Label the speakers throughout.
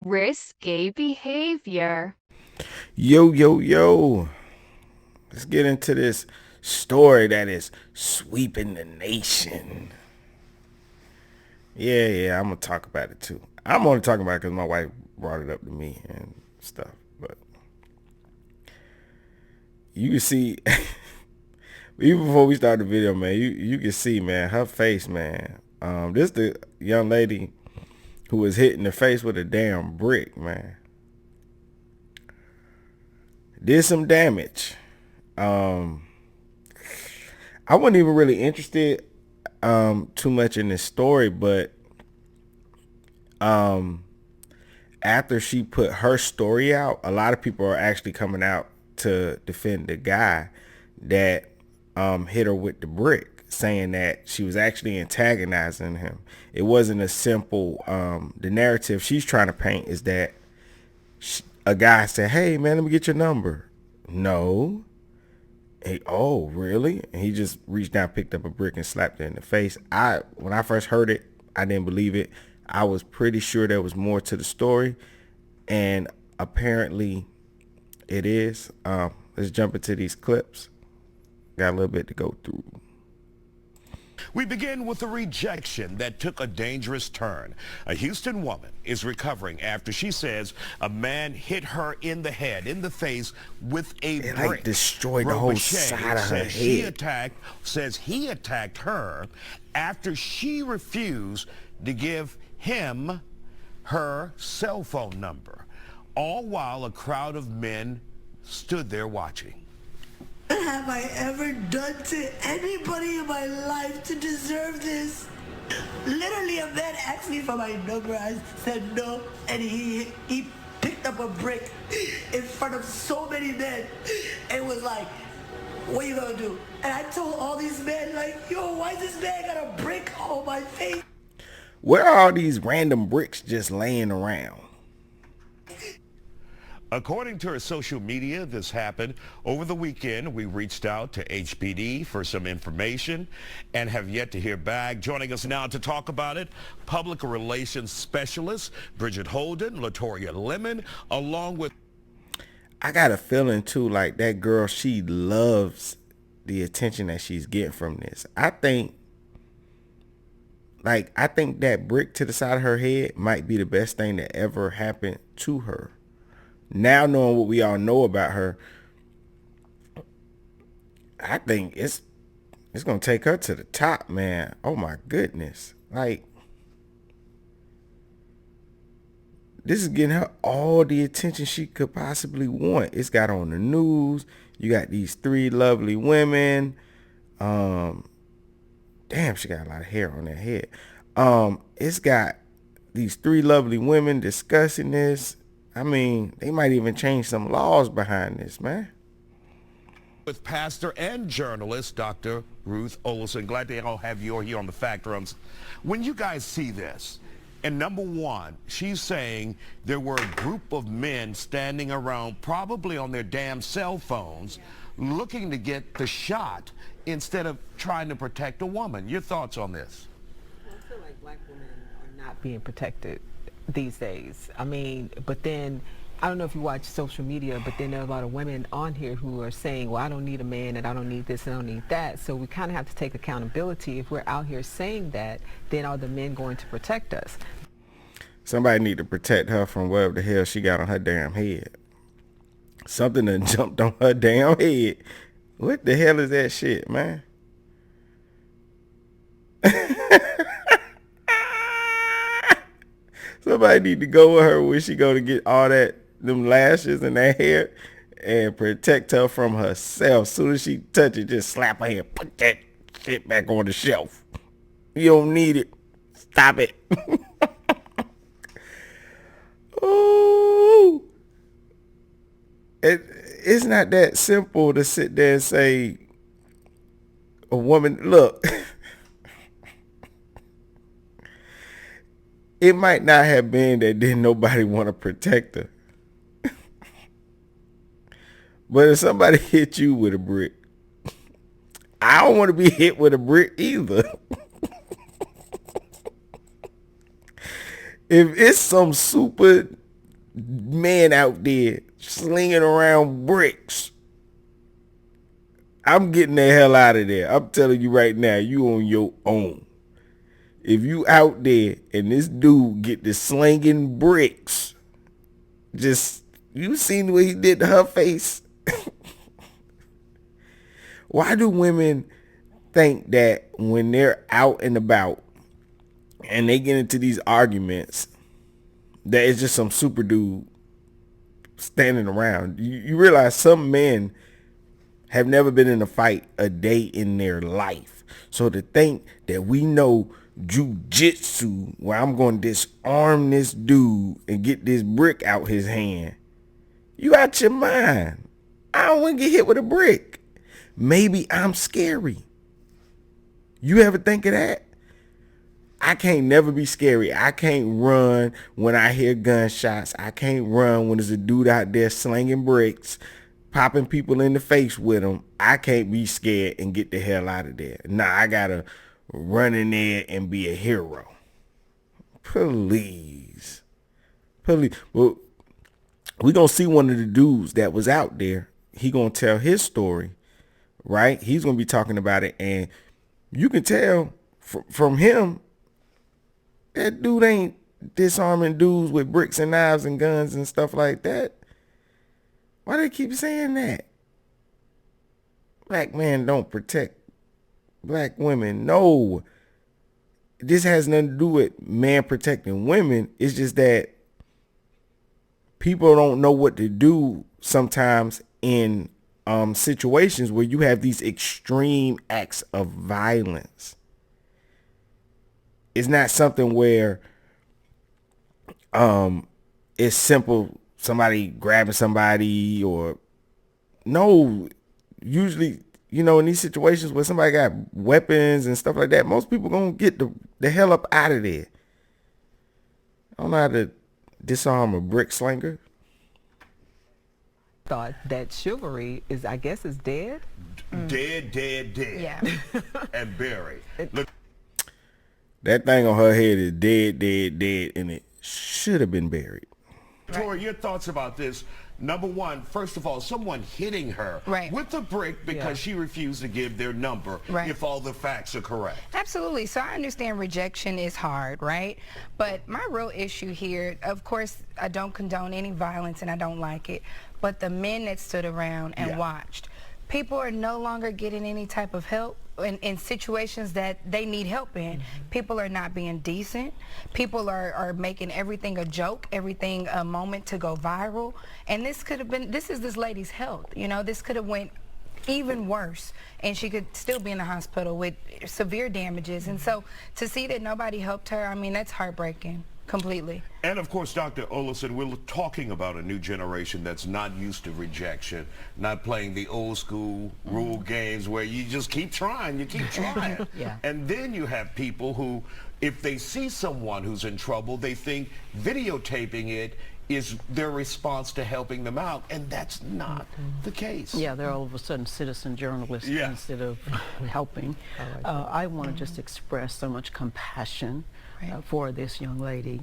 Speaker 1: risky behavior.
Speaker 2: Yo, yo, yo. Let's get into this story that is sweeping the nation. Yeah, I'm going to talk about it too. I'm only talking about it because my wife brought it up to me and stuff. But you can see, even before we start the video, man, you can see, man, her face, man. This the young lady who was hit in the face with a damn brick, man. Did some damage. Um, I wasn't even really interested too much in this story, but um, after she put her story out, a lot of people are actually coming out to defend the guy that hit her with the brick, saying that she was actually antagonizing him. It wasn't a simple, the narrative she's trying to paint is that a guy said, "Hey man, let me get your number." No. Hey, oh really? And he just reached down, picked up a brick and slapped her in the face. When I first heard it, I didn't believe it. I was pretty sure there was more to the story, and apparently it is. Let's jump into these clips. Got a little bit to go through.
Speaker 3: We begin with a rejection that took a dangerous turn. A Houston woman is recovering after she says a man hit her in the head, in the face with a
Speaker 2: It
Speaker 3: brick.
Speaker 2: like destroyed the whole side of her head.
Speaker 3: Says he attacked her after she refused to give him her cell phone number, all while a crowd of men stood there watching.
Speaker 4: What have I ever done to anybody in my life to deserve this? Literally, a man asked me for my number. I said no, and he picked up a brick in front of so many men and was like, "What you gonna do?" And I told all these men, like, "Yo, why this man got a brick on my face?"
Speaker 2: Where are all these random bricks just laying around?
Speaker 3: According to her social media, this happened over the weekend. We reached out to HPD for some information and have yet to hear back. Joining us now to talk about it, public relations specialist Bridget Holden, Latoya Lemon, along with...
Speaker 2: I got a feeling too, like that girl, she loves the attention that she's getting from this. I think that brick to the side of her head might be the best thing that ever happened to her. Now knowing what we all know about her, I think it's gonna take her to the top, man. Oh my goodness. Like, this is getting her all the attention she could possibly want. It's got on the news. You got these three lovely women. Damn, she got a lot of hair on that head. It's got these three lovely women discussing this. I mean, they might even change some laws behind this, man.
Speaker 3: With pastor and journalist Dr. Ruth Olson. Glad to all have you here on the Fact Rooms. When you guys see this, and number one, she's saying there were a group of men standing around, probably on their damn cell phones, looking to get the shot instead of trying to protect a woman. Your thoughts on this?
Speaker 5: Well, I feel like black women are not being protected these days. I mean, but then I don't know if you watch social media, but then there are a lot of women on here who are saying, well, I don't need a man and I don't need this and I don't need that. So we kind of have to take accountability. If we're out here saying that, then are the men going to protect us?
Speaker 2: Somebody need to protect her from whatever the hell she got on her damn head. Something done jumped on her damn head. What the hell is that shit, man? Somebody need to go with her when she go to get all them lashes and that hair and protect her from herself. As soon as she touch it, just slap her hand. Put that shit back on the shelf. You don't need it. Stop it. Ooh. It's not that simple to sit there and say, a woman, look, it might not have been that didn't nobody want to protect her. But if somebody hit you with a brick, I don't want to be hit with a brick either. If it's some super men out there slinging around bricks. I'm getting the hell out of there. I'm telling you right now, you on your own. If you out there and this dude get to slinging bricks, just, you seen what he did to her face? Why do women think that when they're out and about and they get into these arguments that it's just some super dude standing around? You realize some men have never been in a fight a day in their life. So to think that we know jujitsu, where I'm going to disarm this dude and get this brick out his hand, you out your mind. I don't want to get hit with a brick. Maybe I'm scary. You ever think of that? I can't never be scary. I can't run when I hear gunshots. I can't run when there's a dude out there slinging bricks, popping people in the face with them. I can't be scared and get the hell out of there. Nah, I gotta run in there and be a hero. Please. Well, we gonna see one of the dudes that was out there. He gonna tell his story, right? He's gonna be talking about it, and you can tell from him that dude ain't disarming dudes with bricks and knives and guns and stuff like that. Why they keep saying that? Black men don't protect black women. No. This has nothing to do with man protecting women. It's just that people don't know what to do sometimes in situations where you have these extreme acts of violence. It's not something where it's simple, somebody grabbing somebody, or no. Usually, you know, in these situations where somebody got weapons and stuff like that, most people gonna get the hell up out of there. I don't know how to disarm a brick slinger.
Speaker 5: Thought that chivalry is, I guess, is dead.
Speaker 3: Dead.
Speaker 1: Yeah.
Speaker 3: And buried. Look,
Speaker 2: That thing on her head is dead, and it should have been buried.
Speaker 3: Tori, your thoughts about this? Number one, first of all, someone hitting her with a brick because she refused to give their number if all the facts are correct.
Speaker 6: Absolutely. So I understand rejection is hard, right? But my real issue here, of course, I don't condone any violence and I don't like it, but the men that stood around and watched, people are no longer getting any type of help in situations that they need help in. People are not being decent. People are making everything a joke, everything a moment to go viral. And this could have been, this is this lady's health. You know, this could have went even worse, and she could still be in the hospital with severe damages. And so to see that nobody helped her, I mean, that's heartbreaking. Completely.
Speaker 3: And of course, Dr. Olson, we're talking about a new generation that's not used to rejection, not playing the old school rule games where you just keep trying, And then you have people who, if they see someone who's in trouble, they think videotaping it is their response to helping them out, and that's not the case.
Speaker 7: Yeah, they're all of a sudden citizen journalists instead of helping. I want to just express so much compassion for this young lady,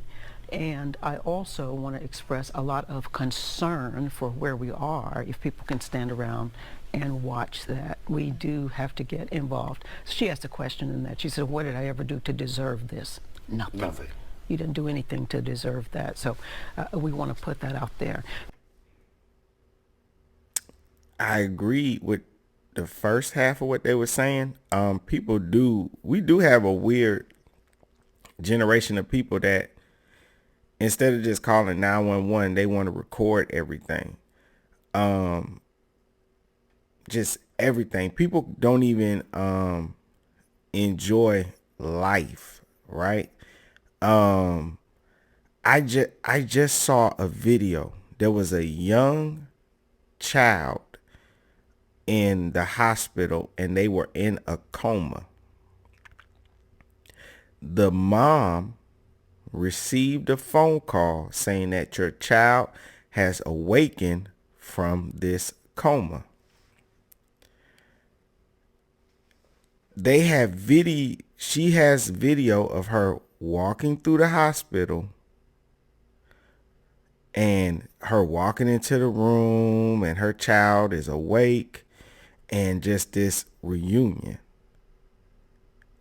Speaker 7: and I also want to express a lot of concern for where we are. If people can stand around and watch that, we do have to get involved. She asked a question in that. She said, what did I ever do to deserve this? Nothing. You didn't do anything to deserve that. So we want to put that out there.
Speaker 2: I agree with the first half of what they were saying. We do have a weird generation of people that instead of just calling 911, they want to record everything. Just everything. People don't even enjoy life, right? I just saw a video. There was a young child in the hospital and they were in a coma. The mom received a phone call saying that your child has awakened from this coma. They have she has video of her walking through the hospital and her walking into the room and her child is awake and just this reunion.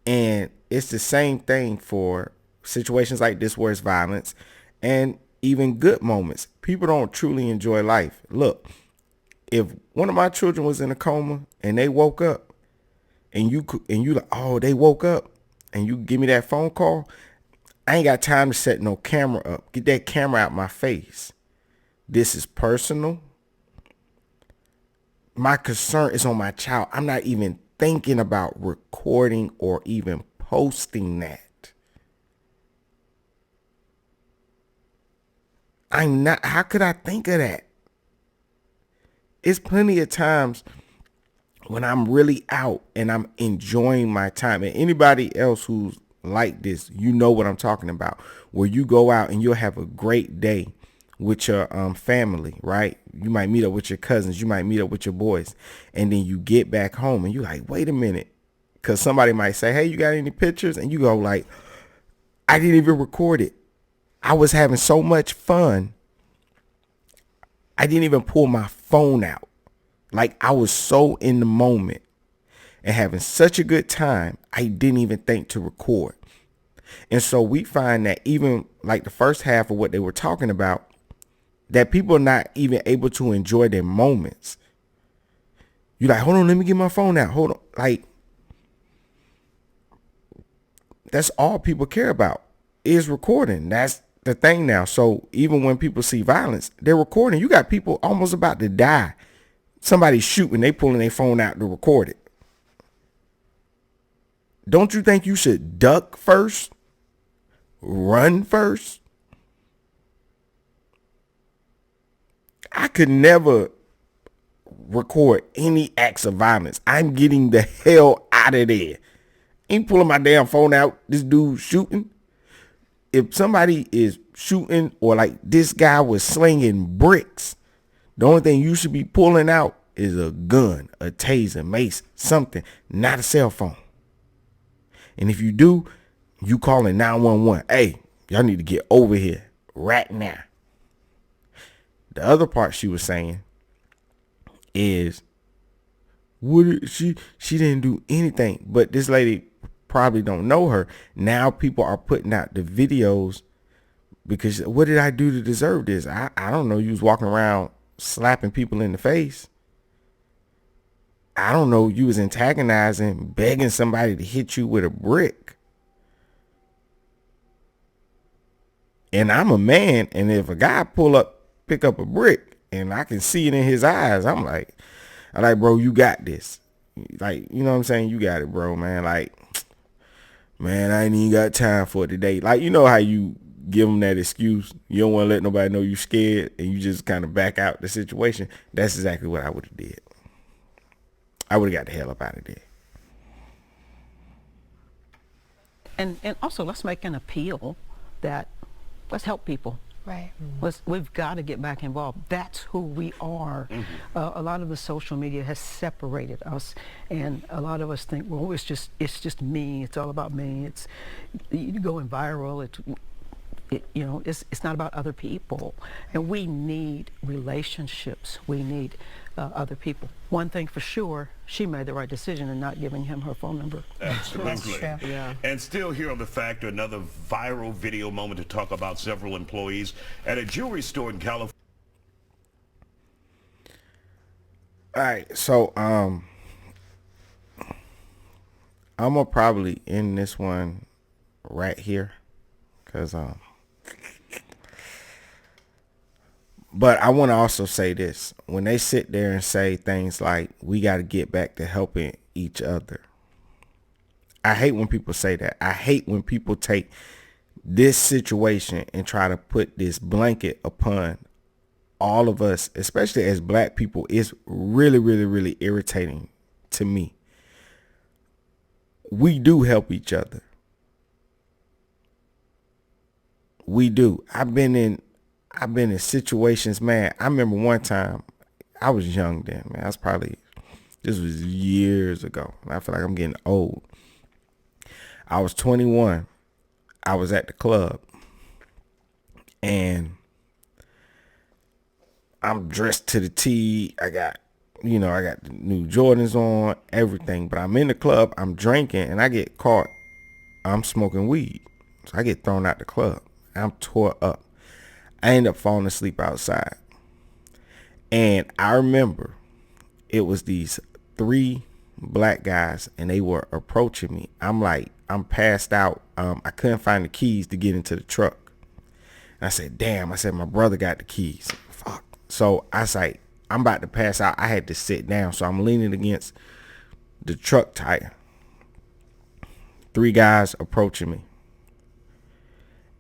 Speaker 2: And it's the same thing for situations like this where it's violence and even good moments. People don't truly enjoy life. Look, if one of my children was in a coma and they woke up and you like, oh, they woke up, and you give me that phone call, I ain't got time to set no camera up. Get that camera out my face. This is personal. My concern is on my child. I'm not even thinking about recording or even posting that. I'm not. How could I think of that? It's plenty of times when I'm really out and I'm enjoying my time. And anybody else who's like this, you know what I'm talking about. Where you go out and you'll have a great day with your family, right? You might meet up with your cousins. You might meet up with your boys. And then you get back home and you're like, wait a minute. Because somebody might say, hey, you got any pictures? And you go like, I didn't even record it. I was having so much fun. I didn't even pull my phone out. Like, I was so in the moment and having such a good time, I didn't even think to record. And so we find that even like the first half of what they were talking about, that people are not even able to enjoy their moments. You're like, hold on, let me get my phone out. Hold on. Like, that's all people care about is recording. That's the thing now. So even when people see violence, they're recording. You got people almost about to die. Somebody's shooting, they pulling their phone out to record it. Don't you think you should duck first? Run first? I could never record any acts of violence. I'm getting the hell out of there. Ain't pulling my damn phone out. This dude shooting. If somebody is shooting or like this guy was slinging bricks, the only thing you should be pulling out is a gun, a taser, mace, something, not a cell phone. And if you do, you calling 911. Hey, y'all need to get over here right now. The other part she was saying is, she didn't do anything. But this lady probably don't know her. Now people are putting out the videos because what did I do to deserve this? I don't know. You was walking around slapping people in the face. I don't know. You was antagonizing, begging somebody to hit you with a brick. And I'm a man, and if a guy pick up a brick, and I can see it in his eyes, I'm like, bro, you got this. Like, you know what I'm saying? You got it, bro, man. Like, man, I ain't even got time for it today. Like, you know how you give them that excuse. You don't want to let nobody know you scared, and you just kind of back out the situation. That's exactly what I would have did. I would have got the hell up out of there.
Speaker 7: And also, let's make an appeal that let's help people.
Speaker 6: Right.
Speaker 7: We've got to get back involved. That's who we are. A lot of the social media has separated us, and a lot of us think, well, it's just me. It's all about me. It's you going viral. It's not about other people, and we need relationships. We need other people. One thing for sure, she made the right decision in not giving him her phone number.
Speaker 3: Absolutely.
Speaker 6: That's true.
Speaker 3: Yeah. And still here on The Factor, another viral video moment to talk about several employees at a jewelry store in California.
Speaker 2: All right, so I'm gonna probably end this one right here, cause but I want to also say this. When they sit there and say things like, we got to get back to helping each other, I hate when people say that. I hate when people take this situation and try to put this blanket upon all of us, especially as black people. It's really, really, really irritating to me. We do help each other. We do. I've been in situations, man. I remember one time, I was young then, man. This was years ago. I feel like I'm getting old. I was 21. I was at the club, and I'm dressed to the T. I got the new Jordans on, everything. But I'm in the club, I'm drinking, and I get caught. I'm smoking weed. So I get thrown out the club. I'm tore up. I end up falling asleep outside. And I remember it was these 3 black guys, and they were approaching me. I'm passed out. I couldn't find the keys to get into the truck. And I said, damn, my brother got the keys. Fuck. So I was like, I'm about to pass out. I had to sit down. So I'm leaning against the truck tire. 3 guys approaching me.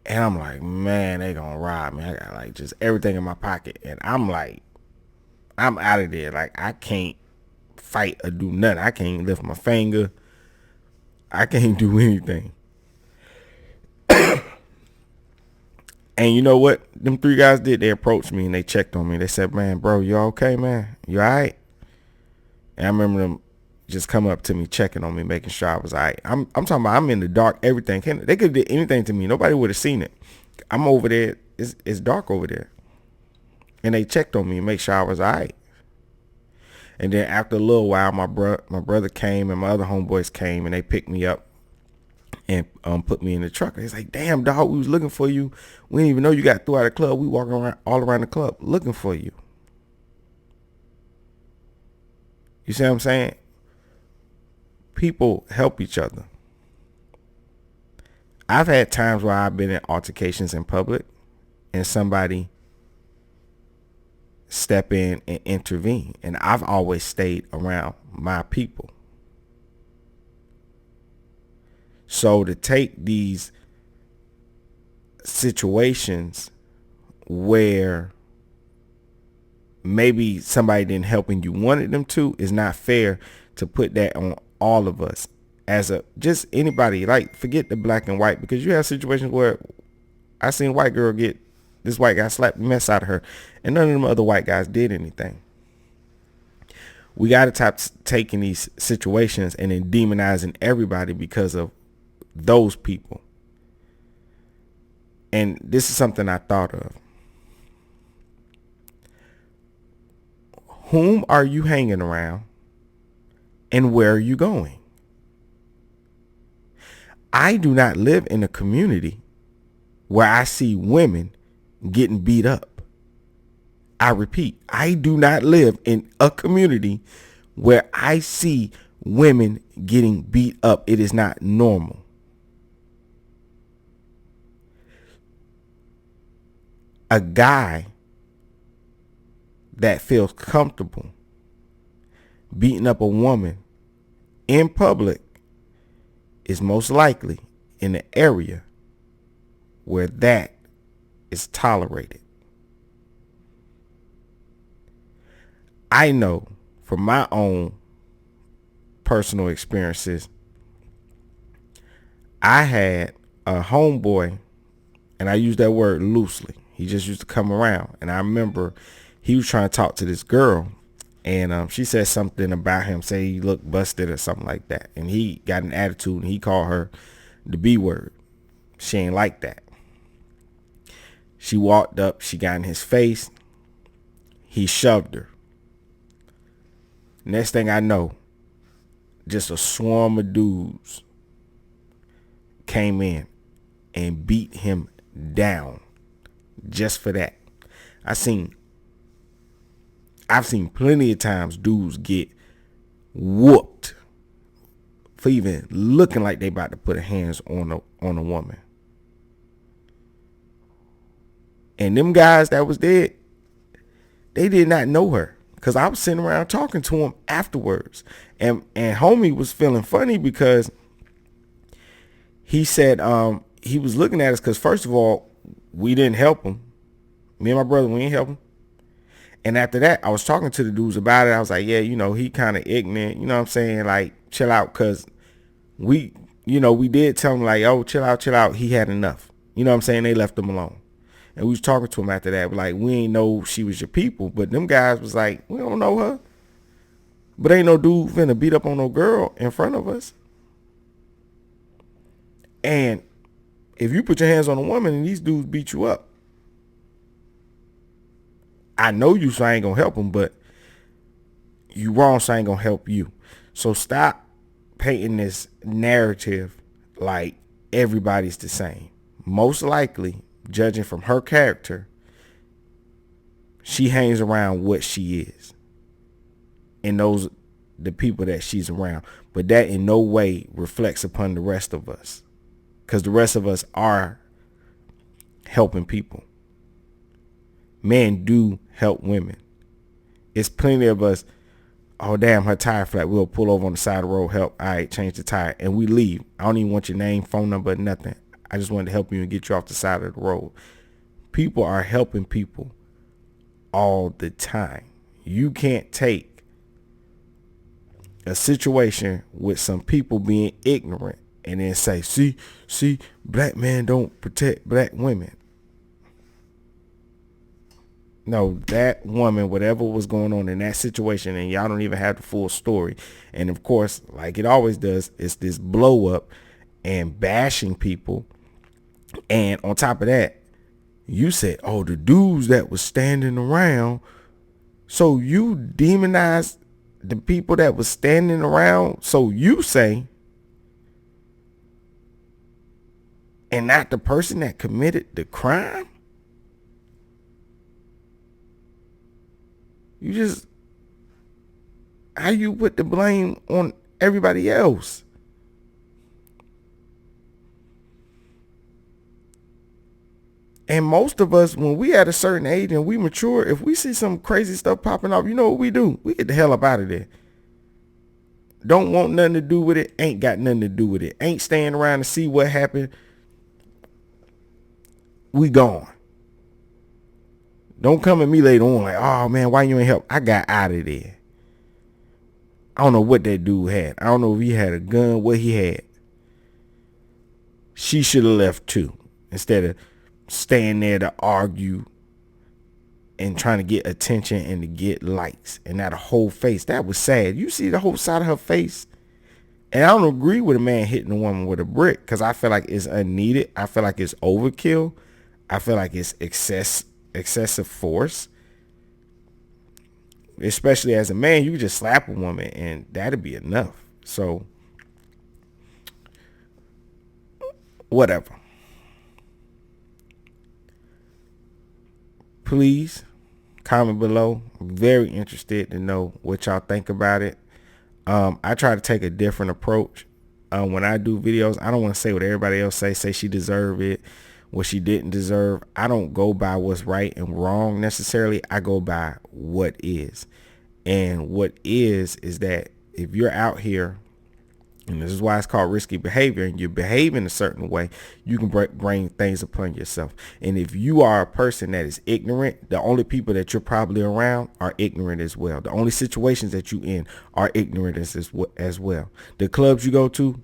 Speaker 2: And I'm like, man, they gonna rob me. I got like just everything in my pocket. And I'm like, I'm out of there. Like, I can't fight or do nothing. I can't lift my finger. I can't do anything. And you know what them 3 guys did? They approached me and they checked on me. They said, man, bro, you okay, man? You all right? And I remember them just come up to me, checking on me, making sure I was all right. I'm talking about I'm in the dark, everything. They could have did anything to me. Nobody would have seen it. I'm over there. It's dark over there. And they checked on me and make sure I was all right. And then after a little while, my brother came and my other homeboys came and they picked me up and put me in the truck. It's like, damn, dog, we was looking for you. We didn't even know you got through out of the club. We walking around all around the club looking for you. You see what I'm saying? People help each other. I've had times where I've been in altercations in public and somebody step in and intervene, and I've always stayed around my people. So to take these situations where maybe somebody didn't help and you wanted them to is not fair to put that on all of us as just anybody. Like, forget the black and white, because you have situations where I seen a white girl get this white guy slapped the mess out of her and none of them other white guys did anything. We got to stop taking these situations and then demonizing everybody because of those people. And this is something I thought of. Whom are you hanging around and where are you going? I do not live in a community where I see women getting beat up. I repeat, I do not live in a community where I see women getting beat up. It is not normal. A guy that feels comfortable beating up a woman in public is most likely in the area where that is tolerated. I know from my own personal experiences, I had a homeboy, and I use that word loosely. He just used to come around, and I remember he was trying to talk to this girl, and she said something about him, say he looked busted or something like that, and he got an attitude, and he called her the B word. She ain't like that. She walked up, she got in his face, he shoved her. Next thing I know, just a swarm of dudes came in and beat him down just for that. I've seen plenty of times dudes get whooped for even looking like they about to put hands on a woman. And them guys that was there, they did not know her, because I was sitting around talking to him afterwards. And homie was feeling funny because he said he was looking at us because, first of all, we didn't help him. Me and my brother, we didn't help him. And after that, I was talking to the dudes about it. I was like, yeah, he kind of ignorant. You know what I'm saying? Like, chill out, because we did tell him, like, oh, chill out. He had enough. You know what I'm saying? They left him alone. And we was talking to him after that. Like, we ain't know she was your people. But them guys was like, we don't know her. But ain't no dude finna beat up on no girl in front of us. And if you put your hands on a woman and these dudes beat you up, I know you, so I ain't gonna help him, but you wrong, so I ain't gonna help you. So stop painting this narrative like everybody's the same. Most likely, judging from her character, she hangs around what she is, and those the people that she's around. But that in no way reflects upon the rest of us, because the rest of us are helping people. Men do help women. It's plenty of us. Oh damn, her tire flat. We'll pull over on the side of the road, help. All right, change the tire, and we leave. I don't even want your name, phone number, nothing. I just wanted to help you and get you off the side of the road. People are helping people all the time. You can't take a situation with some people being ignorant and then say, see, black men don't protect black women. No, that woman, whatever was going on in that situation, and y'all don't even have the full story. And of course, like it always does, it's this blow up and bashing people. And on top of that, you said, oh, the dudes that was standing around. So you demonize the people that was standing around. So you say, and not the person that committed the crime. You just, how you put the blame on everybody else? And most of us, when we at a certain age and we mature, if we see some crazy stuff popping off, you know what we do? We get the hell up out of there. Don't want nothing to do with it. Ain't got nothing to do with it. Ain't staying around to see what happened. We gone. Don't come at me later on like, oh man, why you ain't help? I got out of there. I don't know what that dude had. I don't know if he had a gun, what he had. She should have left too, instead of staying there to argue and trying to get attention and to get likes. And that whole face, that was sad. You see the whole side of her face. And I don't agree with a man hitting a woman with a brick, because I feel like it's unneeded. I feel like it's overkill. I feel like it's excessive force. Especially as a man, you can just slap a woman and that'd be enough. So whatever. Please comment below. I'm very interested to know what y'all think about it. I try to take a different approach. When I do videos, I don't want to say what everybody else say she deserved it, what she didn't deserve. I don't go by what's right and wrong necessarily. I go by what is. And what is that if you're out here, and this is why it's called risky behavior, and you behave in a certain way, you can bring things upon yourself. And if you are a person that is ignorant, the only people that you're probably around are ignorant as well. The only situations that you in are ignorant as well. The clubs you go to,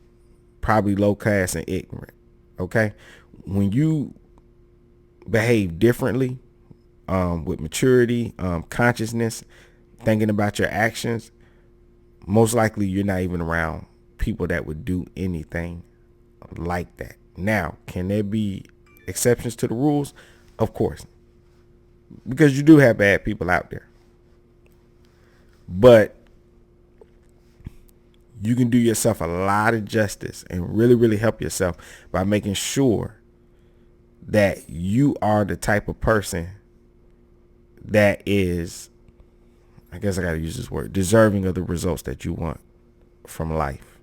Speaker 2: probably low class and ignorant. Okay? When you behave differently, with maturity, consciousness, thinking about your actions, most likely you're not even around people that would do anything like that. Now, can there be exceptions to the rules? Of course, because you do have bad people out there, but you can do yourself a lot of justice and really help yourself by making sure that you are the type of person that is, I guess I gotta use this word, deserving of the results that you want from life.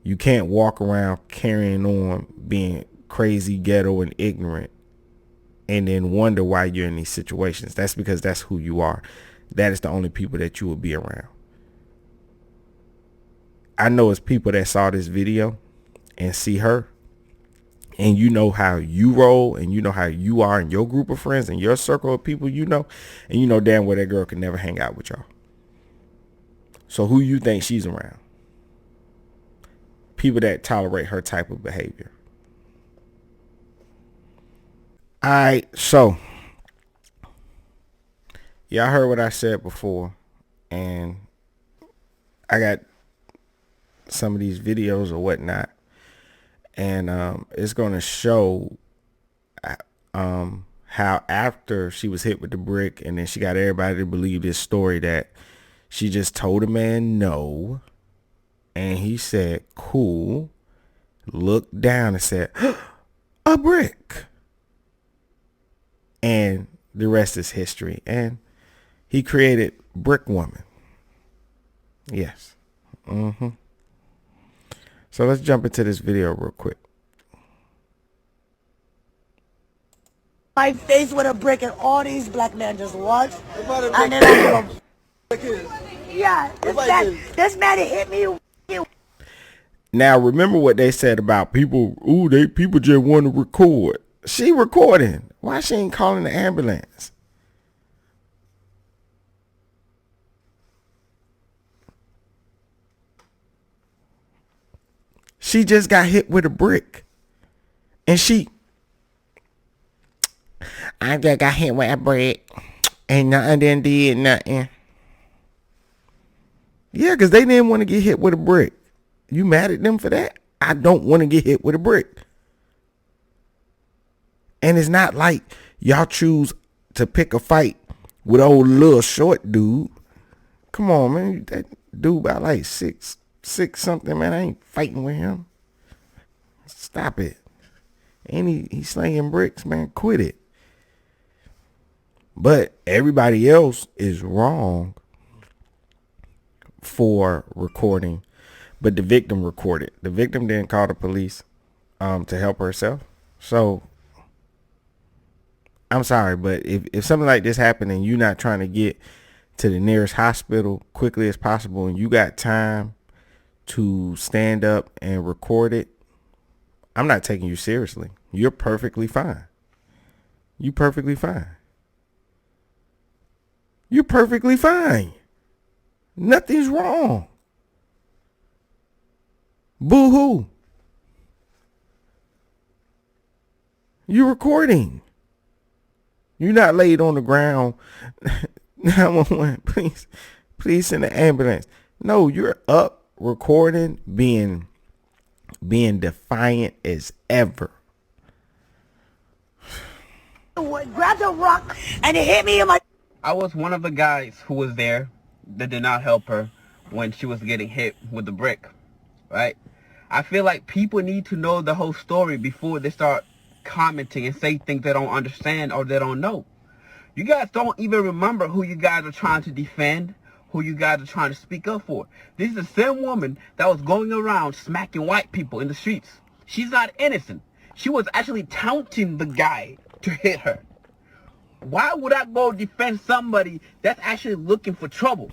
Speaker 2: You can't walk around carrying on being crazy, ghetto, and ignorant and then wonder why you're in these situations. That's because that's who you are. That is the only people that you will be around. I know it's people that saw this video and see her, and you know how you roll, and you know how you are in your group of friends and your circle of people, you know, and you know damn well that girl can never hang out with y'all. So who you think she's around? People that tolerate her type of behavior. All right, so y'all heard what I said before, and I got some of these videos or whatnot, and it's going to show how after she was hit with the brick and then she got everybody to believe this story that she just told a man no, and he said cool, looked down and said a brick, and the rest is history. And he created Brick Woman. Yes. So let's jump into this video real quick.
Speaker 4: My face with a brick and all these black men just watched. And then I go, yeah, this man hit me.
Speaker 2: Now remember what they said about people. Ooh, people just want to record. She recording. Why she ain't calling the ambulance? She just got hit with a brick. And I just got hit with a brick. Ain't nothing then did nothing. Yeah, because they didn't want to get hit with a brick. You mad at them for that? I don't want to get hit with a brick. And it's not like y'all choose to pick a fight with old little short dude. Come on, man. That dude about like six something, man. I ain't fighting with him. Stop it. And he's slinging bricks, man. Quit it. But everybody else is wrong for recording. But the victim recorded. The victim didn't call the police to help herself. So I'm sorry, but if something like this happened and you're not trying to get to the nearest hospital quickly as possible and you got time to stand up and record it, I'm not taking you seriously. You're perfectly fine. You perfectly fine. You're perfectly fine. Nothing's wrong. Boo-hoo. You're recording. You're not laid on the ground. 911, please send an ambulance. No, you're up recording, being defiant as ever.
Speaker 4: Grabbed a rock and it hit me in my...
Speaker 8: I was one of the guys who was there that did not help her when she was getting hit with the brick, right? I feel like people need to know the whole story before they start commenting and say things they don't understand or they don't know. You guys don't even remember who you guys are trying to defend, who you guys are trying to speak up for. This is the same woman that was going around smacking white people in the streets. She's not innocent. She was actually taunting the guy to hit her. Why would I go defend somebody that's actually looking for trouble?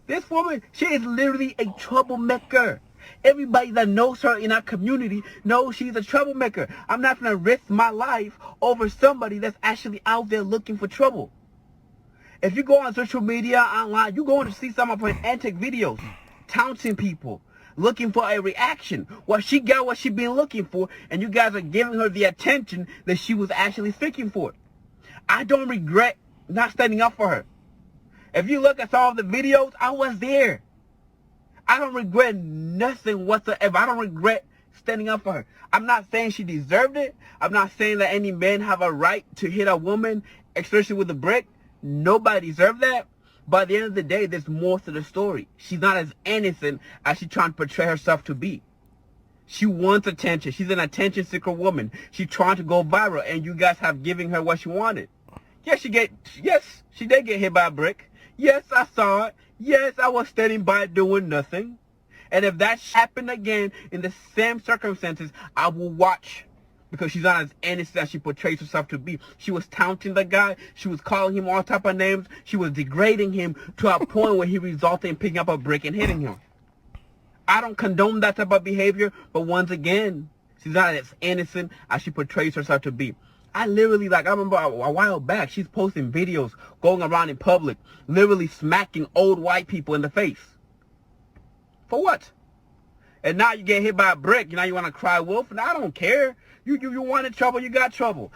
Speaker 8: This woman, she is literally a troublemaker. Everybody that knows her in our community knows she's a troublemaker. I'm not going to risk my life over somebody that's actually out there looking for trouble. If you go on social media, online, you're going to see some of her antic videos, taunting people, looking for a reaction. Well, she got what she been looking for, and you guys are giving her the attention that she was actually seeking for. I don't regret not standing up for her. If you look at some of the videos, I was there. I don't regret nothing whatsoever. I don't regret standing up for her. I'm not saying she deserved it. I'm not saying that any men have a right to hit a woman, especially with a brick. Nobody deserves that. But at the end of the day, there's more to the story. She's not as innocent as she's trying to portray herself to be. She wants attention. She's an attention seeker woman. She's trying to go viral, and you guys have given her what she wanted. Yes, she did get hit by a brick. Yes, I saw it. Yes, I was standing by doing nothing. And if that happened again in the same circumstances, I will watch. Because she's not as innocent as she portrays herself to be. She was taunting the guy. She was calling him all type of names. She was degrading him to a point where he resulted in picking up a brick and hitting him. I don't condone that type of behavior, but once again, she's not as innocent as she portrays herself to be. I literally, I remember a while back, she's posting videos going around in public, literally smacking old white people in the face. For what? And now you get hit by a brick, now you want to cry wolf? And I don't care. You wanted trouble, you got trouble.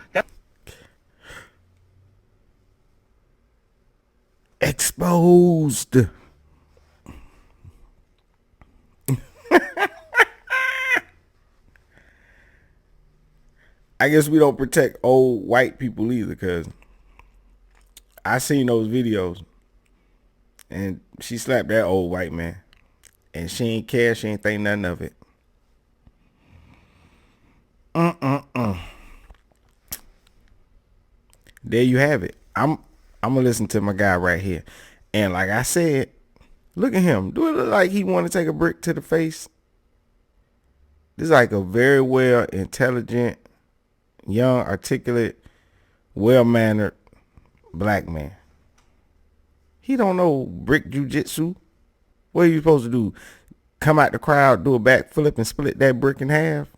Speaker 2: Exposed. I guess we don't protect old white people either, because I seen those videos and she slapped that old white man and she ain't care. She ain't think nothing of it. There you have it. I'm gonna listen to my guy right here. And like I said, look at him. Do it look like he want to take a brick to the face? This is like a very well intelligent, young, articulate, well-mannered black man. He don't know brick jujitsu. What are you supposed to do? Come out the crowd, do a backflip and split that brick in half?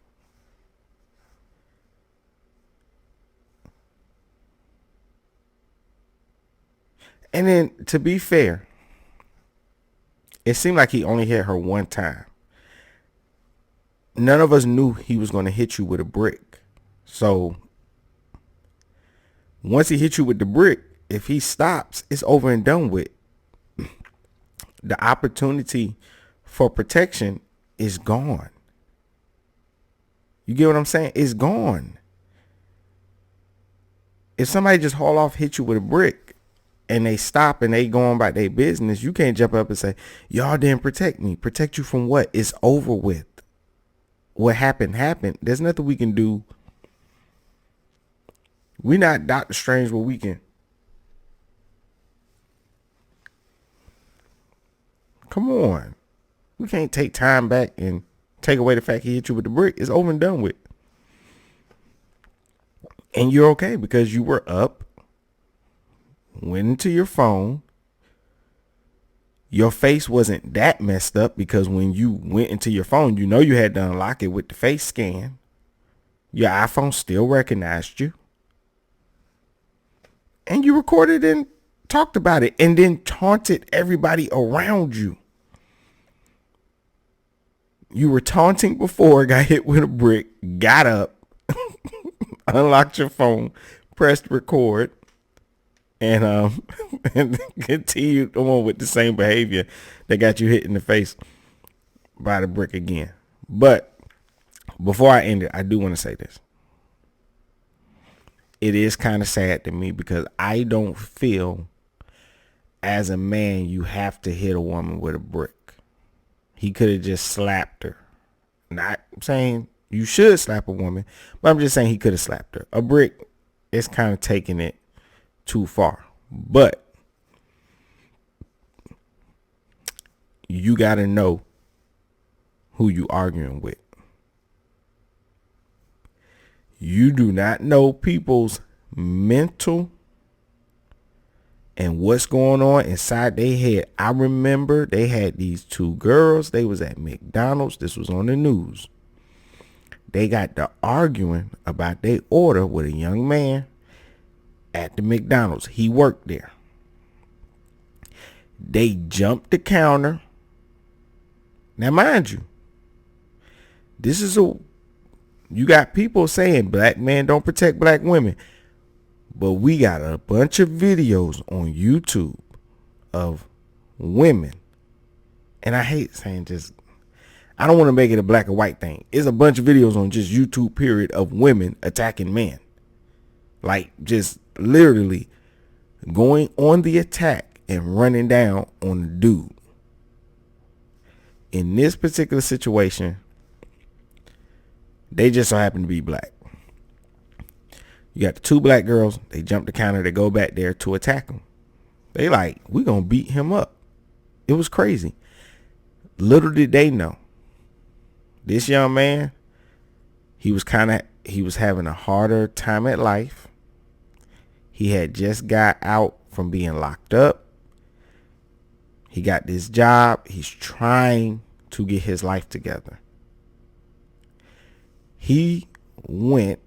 Speaker 2: And then, to be fair, it seemed like he only hit her one time. None of us knew he was going to hit you with a brick. So, once he hit you with the brick, if he stops, it's over and done with. The opportunity for protection is gone. You get what I'm saying? It's gone. If somebody just haul off, hit you with a brick, and they stop and they go on about their business, you can't jump up and say, y'all didn't protect me. Protect you from what? It's over with. What happened, happened. There's nothing we can do. We're not Doctor Strange where we can. Come on. We can't take time back and take away the fact he hit you with the brick. It's over and done with. And you're okay because you were up, went into your phone. Your face wasn't that messed up because when you went into your phone, you know you had to unlock it with the face scan. Your iPhone still recognized you. And you recorded and talked about it and then taunted everybody around you. You were taunting before, got hit with a brick, got up, unlocked your phone, pressed record, and continued on with the same behavior that got you hit in the face by the brick again. But before I end it, I do want to say this. It is kind of sad to me because I don't feel as a man you have to hit a woman with a brick. He could have just slapped her. Not saying you should slap a woman, but I'm just saying he could have slapped her. A brick is kind of taking it too far. But you got to know who you arguing with. You do not know people's mental and what's going on inside their head. I remember they had these two girls. They was at McDonald's. This was on the news. They got to arguing about their order with a young man at the McDonald's. He worked there. They jumped the counter. Now, mind you, you got people saying black men don't protect black women. But we got a bunch of videos on YouTube of women. And I hate saying just, I don't want to make it a black or white thing. It's a bunch of videos on just YouTube, period, of women attacking men. Like just literally going on the attack and running down on the dude. In this particular situation, they just so happen to be black. You got the two black girls. They jump the counter. They go back there to attack him. They like, we gonna beat him up. It was crazy. Little did they know, this young man, he was having a harder time at life. He had just got out from being locked up. He got this job. He's trying to get his life together. He went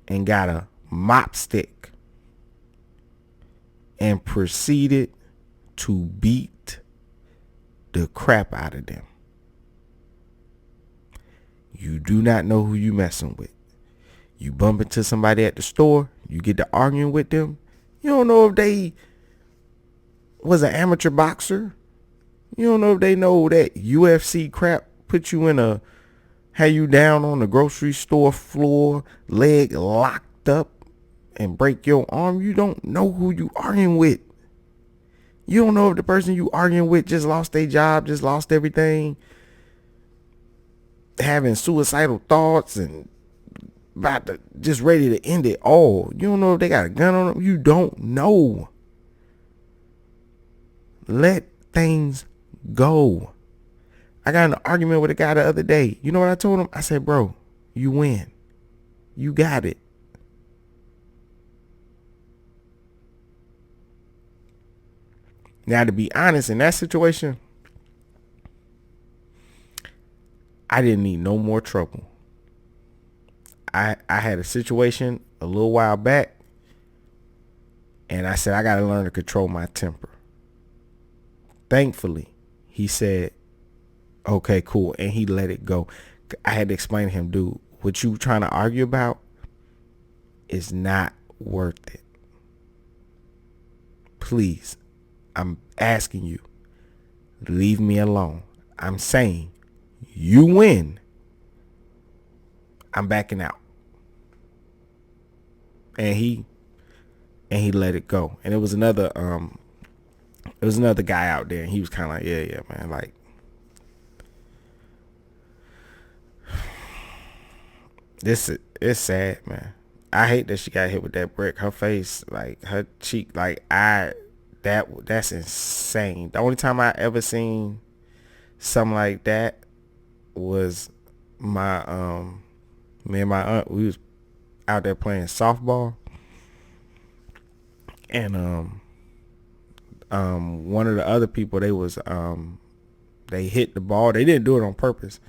Speaker 2: and got a mop stick and proceeded to beat the crap out of them. You do not know who you messing with. You bump into somebody at the store, you get to arguing with them. You don't know if they was an amateur boxer. You don't know if they know that UFC crap put you in a have you down on the grocery store floor, leg locked up, and break your arm, you don't know who you arguing with. You don't know if the person you arguing with just lost their job, just lost everything, having suicidal thoughts and about to just ready to end it all. You don't know if they got a gun on them. You don't know. Let things go. I got in an argument with a guy the other day. You know what I told him? I said, bro, you win. You got it. Now, to be honest, in that situation, I didn't need no more trouble. I had a situation a little while back, and I said, I got to learn to control my temper. Thankfully, he said, okay, cool, and he let it go. I had to explain to him, dude, what you trying to argue about is not worth it. Please, I'm asking you, leave me alone. I'm saying, you win. I'm backing out. And he let it go. And it was another guy out there, and he was kind of like, yeah, man, like, it's sad, man. I hate that she got hit with that brick. Her face, like her cheek, like that's insane. The only time I ever seen something like that was my me and my aunt, we was out there playing softball, and one of the other people, they hit the ball. They didn't do it on purpose.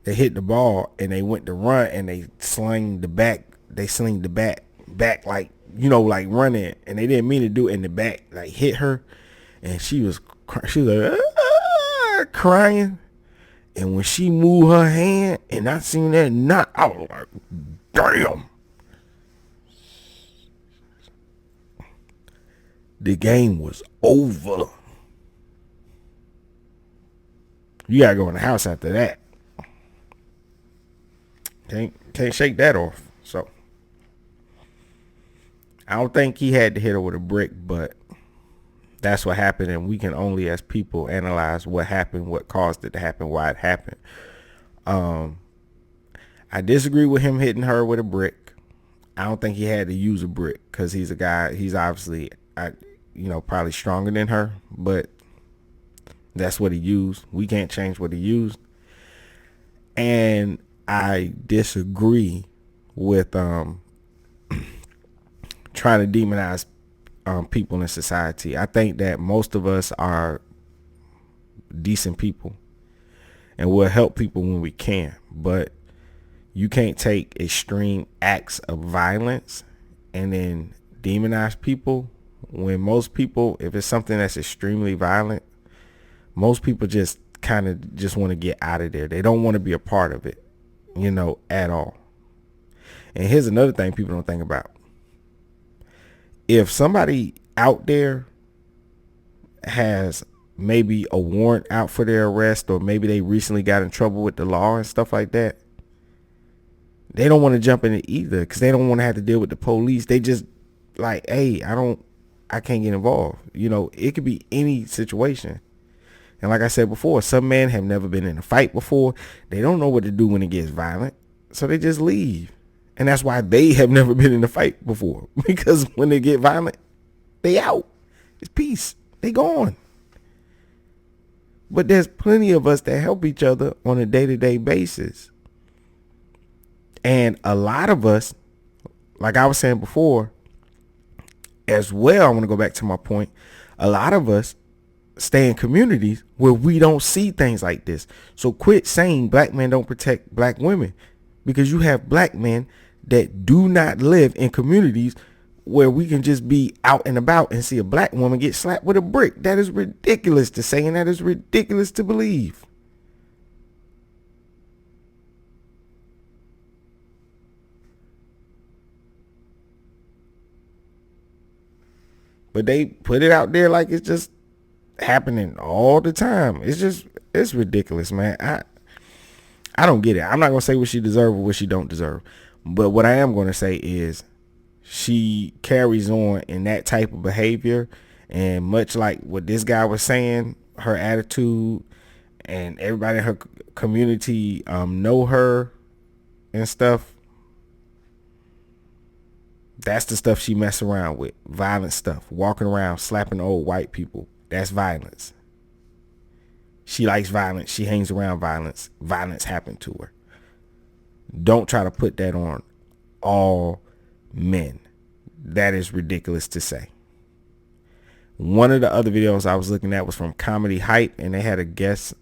Speaker 2: They hit the ball and they went to run, and they slinged the bat back, like, you know, like running, and they didn't mean to do it, in the back, like hit her, and she was like crying. And when she moved her hand and I seen that knot, I was like, damn. The game was over. You gotta go in the house after that. Can't shake that off. So I don't think he had to hit her with a brick, but that's what happened, and we can only, as people, analyze what happened, what caused it to happen, why it happened. I disagree with him hitting her with a brick. I don't think he had to use a brick, because he's a guy, he's obviously, probably stronger than her, but that's what he used. We can't change what he used. And I disagree with trying to demonize people in society. I think that most of us are decent people, and we'll help people when we can, but you can't take extreme acts of violence and then demonize people, when most people, if it's something that's extremely violent, most people just kind of just want to get out of there. They don't want to be a part of it, at all. And here's another thing people don't think about. If somebody out there has maybe a warrant out for their arrest, or maybe they recently got in trouble with the law and stuff like that, they don't want to jump in it either, because they don't want to have to deal with the police. They just like, hey, I can't get involved. It could be any situation. And like I said before, some men have never been in a fight before. They don't know what to do when it gets violent, so they just leave. And that's why they have never been in a fight before, because when they get violent, they out. It's peace. They gone. But there's plenty of us that help each other on a day-to-day basis. And a lot of us, like I was saying before, as well, I want to go back to my point. A lot of us stay in communities where we don't see things like this. So quit saying black men don't protect black women, because you have black men that do not live in communities where we can just be out and about and see a black woman get slapped with a brick. That is ridiculous to say, and that is ridiculous to believe. But they put it out there like it's just happening all the time. It's ridiculous, man. I don't get it. I'm not gonna say what she deserves or what she don't deserve, but what I am gonna say is she carries on in that type of behavior, and much like what this guy was saying, her attitude, and everybody in her community know her and stuff. That's the stuff she mess around with. Violent stuff. Walking around slapping old white people. That's violence. She likes violence. She hangs around violence. Violence happened to her. Don't try to put that on all men. That is ridiculous to say. One of the other videos I was looking at was from Comedy Hype, and they had a guest,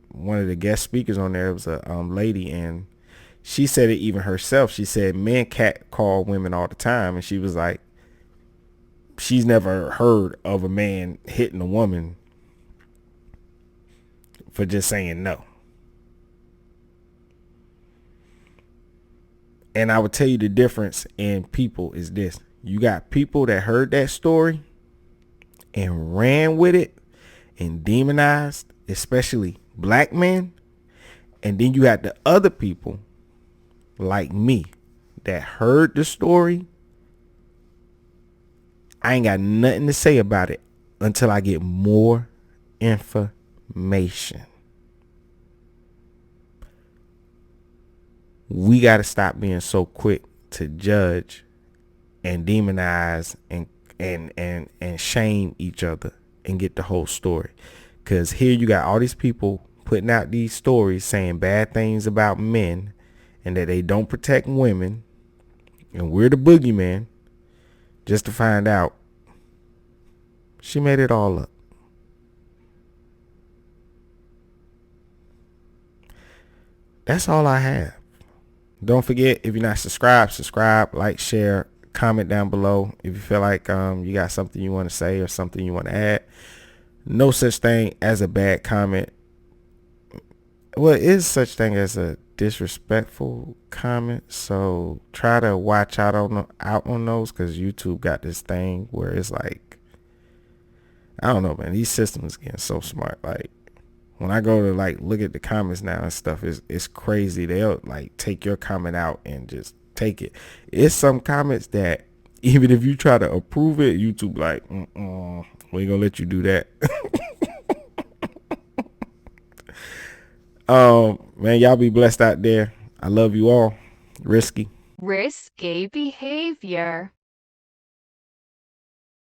Speaker 2: one of the guest speakers on there was a lady, and she said it even herself. She said men catcall women all the time, and she was like, she's never heard of a man hitting a woman for just saying no. And I would tell you the difference in people is this. You got people that heard that story and ran with it and demonized, especially black men. And then you got the other people like me that heard the story. I ain't got nothing to say about it until I get more information. We got to stop being so quick to judge and demonize and shame each other and get the whole story. Because here you got all these people putting out these stories saying bad things about men and that they don't protect women, and we're the boogeyman, just to find out she made it all up. That's all I have. Don't forget, if you're not subscribed, subscribe, like, share, comment down below if you feel like you got something you want to say or something you want to add. No such thing as a bad comment. Well, it is such thing as a disrespectful comment, so try to watch out on those, because YouTube got this thing where it's like, I don't know, man, these systems getting so smart. Like, when I go to like look at the comments now and stuff, it's crazy. They'll like take your comment out and just take it. It's some comments that even if you try to approve it, YouTube like, we ain't gonna let you do that. Man, y'all be blessed out there. I love you all. Risky
Speaker 1: Risky behavior.